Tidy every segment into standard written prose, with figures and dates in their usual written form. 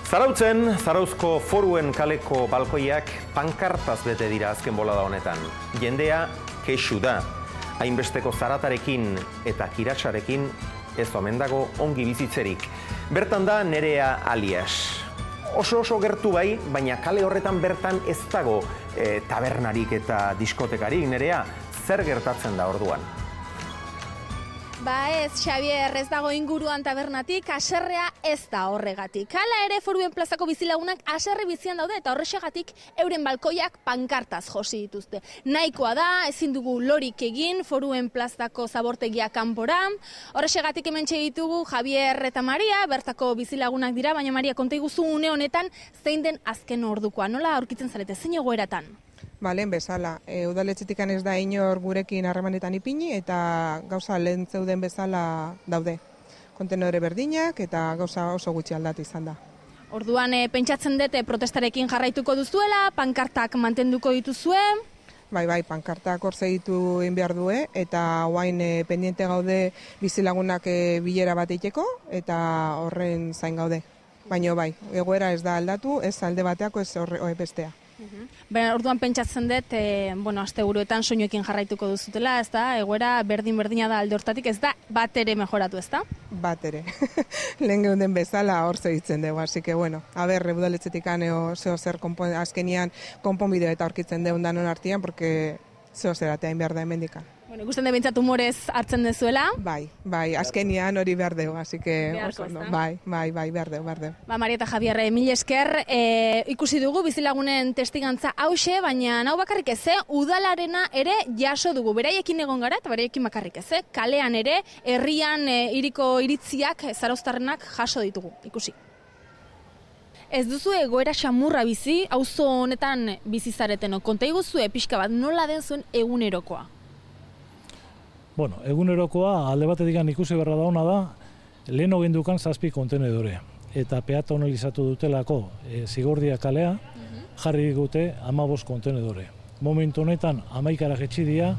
Zarautzen, Zarauzko Foruen kaleko balkoiak pankartaz bete dira azken bolada honetan. Jendea kexu da. Hainbesteko zaratarekin eta kiratsarekin ez omen dago ongi bizitzerik. Bertan da Nerea alias. Oso gertu bai, baina kale horretan bertan ez dago tabernarik eta diskotekarik. Nerea, zer gertatzen da orduan? Ba ez, Xavier, ez dago inguruan tabernatik, haserrea ez da horregatik. Hala ere Foruen plazako bizilagunak haserre bizian daude eta horrexegatik euren balkoiak pankartaz josi dituzte. Nahikoa da, ezin dugu lorik egin Foruen plazako zabortegia kanpora. Horrexegatik hementxe ditugu Javier eta Maria, bertako bizilagunak dira, baina Maria, konta iguzu une honetan zein den azken ordukoa. Nola aurkitzen zarete, zein egoeratan? Lehen bezala, udaletxetik ez da inor gurekin harremanetan ipini eta gauza lehen zeuden bezala daude. Kontenore berdinak eta gauza oso gutxi aldatu izan da. Orduan pentsatzen dute protestarekin jarraituko duzuela, pankartak mantenduko dituzue? Bai, pankartak hor segitu egin behar due eta guain pendiente gaude bizilagunak bilera bat eiteko eta horren zain gaude. Baina bai, egoera ez da aldatu, ez alde bateako ez bestea. Baina orduan pentsatzen dut, asteburuetan soinuekin jarraituko duzutela, ez da, egoera berdina da alde hortatik, ez da, bat ere mejoratu, ez da? Bat ere. Lehen geunden bezala hor segitzen dugu, así que udaletxetik zeo zer azkenian konponbideo eta aurkitzen dugu danon artian, porque zeo zer ateain behar da hemendikan. Ikusten da bintzat humorez hartzen dezuela? Bai, azkenian hori behar dugu, así que bai, behar dugu. Ba, Maria eta Javier, mil esker, ikusi dugu bizilagunen testigantza hause, baina hau bakarrik ez, udalarena ere jaso dugu, beraiekin egon gara eta beraiekin bakarrik ez, kalean ere, herrian hiriko iritziak, zarauztarrenak jaso ditugu, ikusi. Ez duzu egoera xamurra bizi, auzo honetan bizizareten, konta iguzue pixka bat, nola den zuen egunerokoa? Egunerokoa alde batetik ikusi beharra dauna da, lehen gendukan 7 kontenedore. Eta peatonalizatu dutelako Zigordia kalea, jarri digute 15 kontenedore. Momentu honetan 11 jetxidia,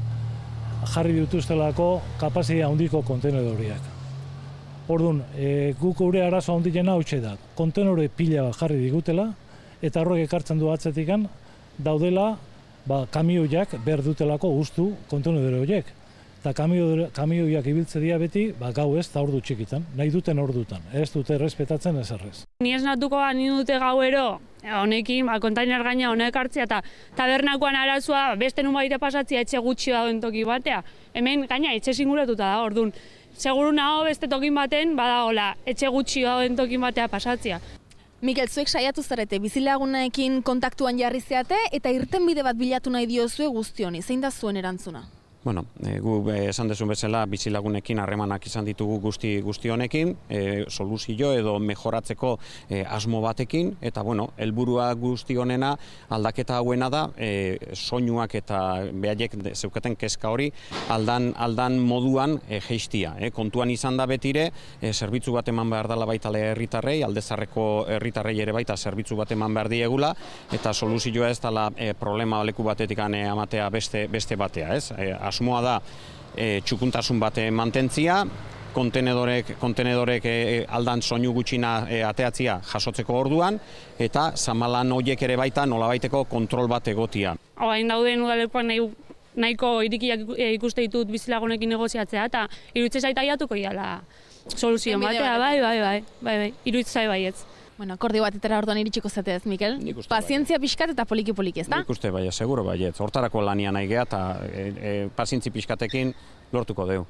jarri dituztelako kapazia handiko kontenedoriak. Orduan, guk gure arazo handiena hautsi da. Kontenedore pila bat jarri digutela, eta horrek ekartzen du atzetikan, daudela kamioiak behar dutelako guztu kontenedore horiek. Eta kamioiak ibiltze dira beti, gau ez, eta ordu txikitan, nahi duten ordutan, ez dute errespetatzen ezarrez. Ni ez natuko dute gauero, honekin, kontainer gaina honek hartzea, eta tabernakoan arazoa beste nun baita pasatzea etxe gutxi dagoen toki batea. Hemen, gaina, etxe singuratuta da, orduan. Seguru nago beste tokin baten, badagoela, etxe gutxi dagoen tokin batea pasatzea. Mikel, zuek saiatu zarete, bizilagunekin kontaktuan jarri zeate, eta irtenbide bat bilatu nahi diozue guztioni, zein da zuen erantzuna? Gu esan dezun bezala bizilagunekin harremanak izan ditugu guzti honekin, soluzio edo mejoratzeko asmo batekin, eta helburua guzti honena aldaketa hauena da, soinuak eta behaiek zeukaten kezka hori aldan moduan jeistia. Kontuan izan da betire, zerbitzu bat eman behar dela baita herritarrei, aldezarreko herritarrei ere baita zerbitzu bat eman behar diegula, eta soluzioa ez dela problema leku batetik amatea beste batea, ez? Asmoa da txukuntasun bat mantentzia, kontenedorek aldan soinu gutxina ateatzia jasotzeko orduan, eta zamalan horiek ere baita nolabaiteko kontrol bat egotia. Hain dauden udalekuan nahiko irikiak ikuste ditut bizilagunekin negoziatzea, eta iruditzen zait aiatuko iala soluzio batea, bai, iruditzen zait baietz. Akordio batetara orduan iritsiko zatez, Mikel? Pazientzia pixkat eta poliki, ez da? Nik uste bai, seguro baietz. Hortarako lania nahi geha eta pazientzi pixkatekin lortuko deu.